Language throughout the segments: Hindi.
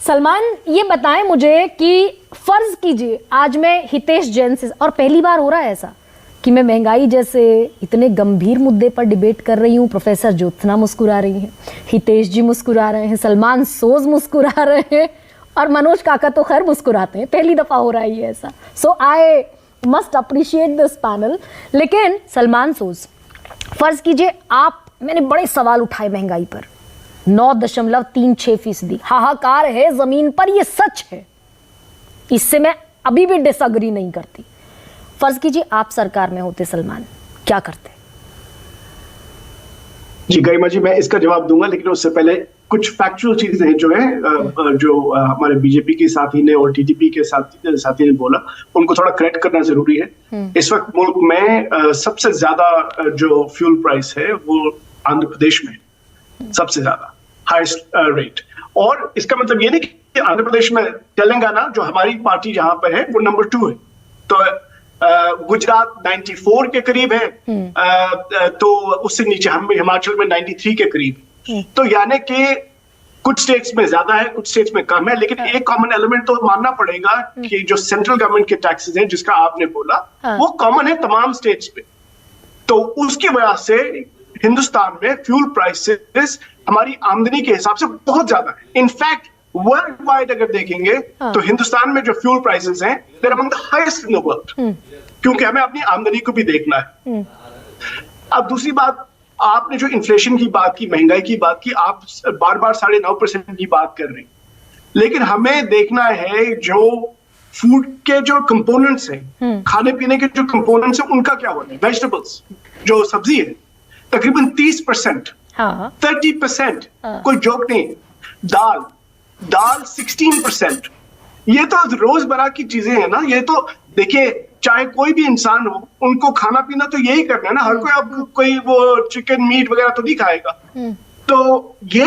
सलमान, ये बताएं मुझे कि फर्ज कीजिए आज मैं हितेश जैन से, और पहली बार हो रहा है ऐसा कि मैं महंगाई जैसे इतने गंभीर मुद्दे पर डिबेट कर रही हूँ, प्रोफेसर ज्योत्सना मुस्कुरा रही हैं, हितेश जी मुस्कुरा रहे हैं, सलमान सोज मुस्कुरा रहे हैं और मनोज काका तो खैर मुस्कुराते हैं। पहली दफा हो रहा है ये ऐसा। So I must appreciate this panel. लेकिन सलमान सोज, फर्ज कीजिए मैंने बड़े सवाल उठाए महंगाई पर, 9.36% हाहाकार है जमीन पर, ये सच है, इससे मैं अभी भी डिसएग्री नहीं करती। फर्ज कीजिए आप सरकार में होते सलमान, क्या करते? जी गरिमा जी, मैं इसका जवाब दूंगा, लेकिन उससे पहले कुछ फैक्चुअल चीजें हैं जो है जो हमारे बीजेपी के साथी ने और टीडीपी के साथी ने बोला, उनको थोड़ा करेक्ट करना जरूरी है। इस वक्त मुल्क में सबसे ज्यादा जो फ्यूल प्राइस है वो आंध्र प्रदेश में सबसे ज्यादा हाईएस्ट रेट। और इसका मतलब ये नहीं कि आंध्र प्रदेश में, तेलंगाना जो हमारी पार्टी जहां पर है वो नंबर 2 है, तो गुजरात 94 के करीब है, तो उससे नीचे हम हिमाचल में 93 के करीब। तो यानी कि कुछ स्टेट्स में ज्यादा है, कुछ स्टेट्स में कम है, लेकिन एक कॉमन एलिमेंट तो मानना पड़ेगा कि जो सेंट्रल गवर्नमेंट के टैक्सेस हैं जिसका आपने बोला, वो कॉमन है तमाम स्टेट्स पे। तो उसकी वजह से हिंदुस्तान में फ्यूल प्राइसेस हमारी आमदनी के हिसाब से बहुत ज्यादा है। इनफैक्ट वर्ल्ड वाइड अगर देखेंगे तो हिंदुस्तान में जो फ्यूल प्राइसेस हैं they're among the highest in the world, क्योंकि हमें अपनी आमदनी को भी देखना है। अब दूसरी बात, आपने जो इन्फ्लेशन की बात की, महंगाई की बात की, आप बार बार 9.5% की बात कर रहे हैं, लेकिन हमें देखना है जो फूड के जो कंपोनेंट्स हैं, खाने पीने के जो कंपोनेंट्स हैं, उनका क्या हो रहा है। वेजिटेबल्स जो सब्जी है तकरीबन 30%, 30%, कोई जोक नहीं। दाल 16%। ये तो रोजमर्रा की चीजें हैं ना। ये तो देखिए, चाहे कोई भी इंसान हो, उनको खाना पीना तो यही करना है ना। हर कोई अब कोई वो चिकन मीट वगैरह तो नहीं खाएगा। तो ये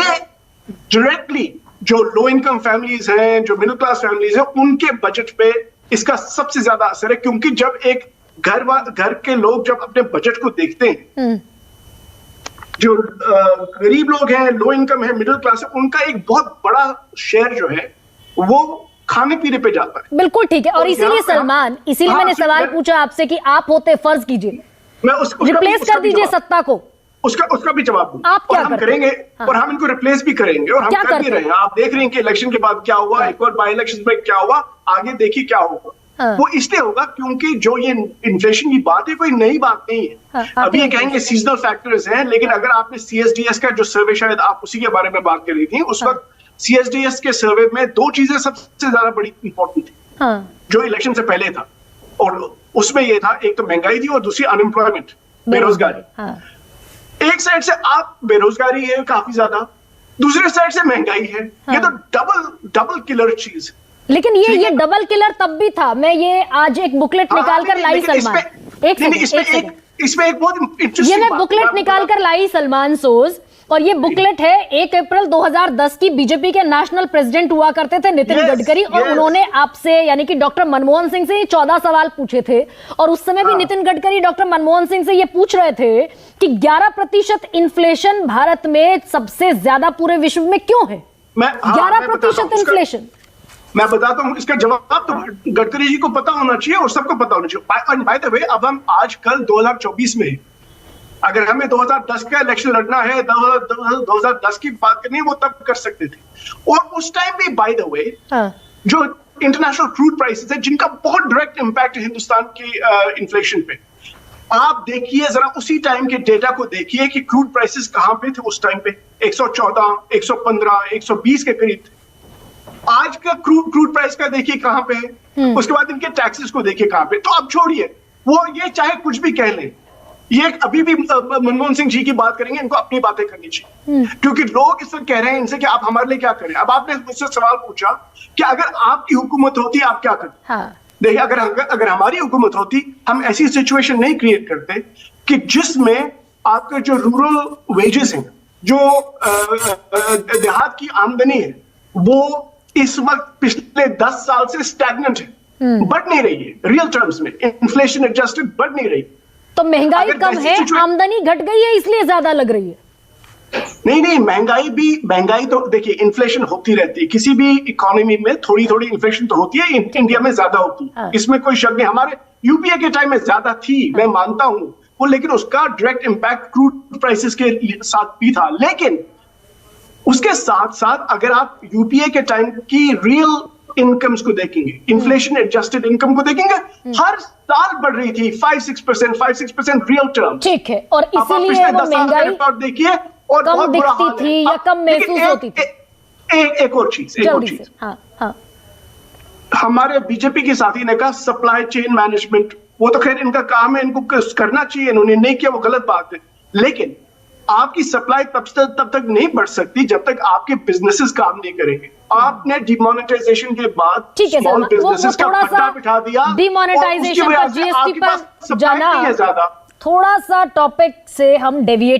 डायरेक्टली जो लो इनकम फैमिलीज हैं, जो मिडिल क्लास फैमिलीज हैं, उनके बजट पे इसका सबसे ज्यादा असर है। क्योंकि जब एक घर के लोग जब अपने बजट को देखते हैं, जो गरीब लोग हैं, लो इनकम है, मिडिल क्लास है, उनका एक बहुत बड़ा शेयर जो है वो खाने पीने पे जाता है। बिल्कुल ठीक है। और इसीलिए सलमान, इसीलिए मैंने सवाल पूछा आपसे कि आप होते, फर्ज कीजिए, मैं रिप्लेस कर दीजिए सत्ता को, उसका भी जवाब दूं। आप क्या करेंगे? और हम इनको रिप्लेस भी करेंगे, और हम कर भी रहे हैं। आप देख रहे हैं कि इलेक्शन के बाद क्या हुआ, एक और बाई इलेक्शन में क्या हुआ, आगे देखिए क्या होगा। वो इसलिए होगा क्योंकि जो ये इन्फ्लेशन की बात है कोई नई बात नहीं है। अभी ये कहेंगे सीजनल फैक्टर्स हैं, लेकिन अगर आपने CSDS का जो सर्वे, शायद आप उसी के बारे में बात कर रही थी, उस वक्त CSDS के सर्वे में 2 चीजें सबसे ज्यादा बड़ी इंपॉर्टेंट थी जो इलेक्शन से पहले था, और उसमें ये था, एक तो महंगाई थी और दूसरी अनएम्प्लॉयमेंट, बेरोजगारी। एक साइड से आप बेरोजगारी है काफी ज्यादा, दूसरे साइड से महंगाई है। ये तो डबल किलर चीज। लेकिन ये डबल किलर तब भी था। मैं ये आज एक बुकलेट निकाल कर लाई सलमान, इसमें एक बहुत इंटरेस्टिंग, ये मैं बुकलेट निकाल कर लाई सलमान सोज, और ये बुकलेट है 1 अप्रैल 2010 की। बीजेपी के नेशनल प्रेसिडेंट हुआ करते थे नितिन गडकरी, और उन्होंने आपसे यानी कि डॉक्टर मनमोहन सिंह से 14 सवाल पूछे थे, और उस समय भी नितिन गडकरी डॉक्टर मनमोहन सिंह से ये पूछ रहे थे कि 11% इन्फ्लेशन भारत में सबसे ज्यादा पूरे विश्व में क्यों है। 11% इन्फ्लेशन। मैं बताता हूं इसका जवाब, तो गडकरी जी को पता होना चाहिए और सबको पता होना चाहिए। बाय द वे, अब हम आजकल 2024 में, अगर हमें 2010 का इलेक्शन लड़ना है, 2010 की बात करनी है, वो तब कर सकते थे। और उस टाइम भी बाय द वे जो इंटरनेशनल क्रूड प्राइसेस है, जिनका बहुत डायरेक्ट इंपैक्ट है हिंदुस्तान की इन्फ्लेशन पे, आप देखिए जरा उसी टाइम के डेटा को देखिए कि क्रूड प्राइसेस कहां पे थे उस टाइम पे। 114, 115, 120 के करीब थे। आज का क्रूड प्राइस का देखिए कहां पे है, उसके बाद इनके टैक्सेस को देखिए कहां पे। तो अब छोड़िए वो, ये चाहे कुछ भी कह लें, ये अभी भी मनमोहन सिंह जी की बात करेंगे, इनको अपनी बातें करनी चाहिए। क्योंकि लोग इस वक्त कह रहे हैं इनसे कि आप हमारे लिए क्या करें। अब आपने मुझसे सवाल पूछा कि अगर आपकी हुकूमत होती आप क्या करते। देखिए, अगर हमारी हुकूमत होती, हम ऐसी सिचुएशन नहीं क्रिएट करते कि जिसमें आपके जो रूरल वेजेस हैं, जो देहात की आमदनी है, वो इस वक्त पिछले 10 साल से स्टैग्नेंट है, बढ़ नहीं रही है। रियल टर्म्स में इन्फ्लेशन एडजस्टेड बढ़ नहीं रही। तो महंगाई कम है, आमदनी घट गई है, इसलिए ज्यादा लग रही है। नहीं, महंगाई तो देखिए, इन्फ्लेशन होती रहती है किसी भी इकोनॉमी में, थोड़ी थोड़ी इन्फ्लेशन तो होती है, इंडिया में ज्यादा होती है, इसमें कोई शक नहीं। हमारे यूपीए के टाइम में ज्यादा थी, मैं मानता हूं वो, लेकिन उसका डायरेक्ट इंपैक्ट क्रूड प्राइसेस के साथ भी था। लेकिन उसके साथ साथ अगर आप यूपीए के टाइम की रियल इनकम्स को देखेंगे, इन्फ्लेशन एडजस्टेड इनकम को देखेंगे, हर साल बढ़ रही थी 5-6% रियल टर्म। ठीक है, और इसीलिए वो महंगाई रिकॉर्ड देखिए, और कम बहुत बुरा दिखती हाल थी है। या कम महसूस होती थी। एक और चीज जल्दी से, हाँ हाँ, हमारे बीजेपी के साथी ने कहा सप्लाई चेन मैनेजमेंट, वो तो खैर इनका काम है, इनको करना चाहिए, इन्होंने नहीं किया वो गलत बात है। लेकिन आपकी सप्लाई तब तक नहीं बढ़ सकती जब तक आपके बिजनेसेस काम नहीं करेंगे। आपने डिमोनेटाइजेशन के बाद ठीक है सर, स्मॉल बिजनेसेस का थोड़ा पट्टा सा बिठा दिया, डिमोनेटाइजेशन पर, जीएसटी पर जाना, ज्यादा थोड़ा सा टॉपिक से हम डेविएट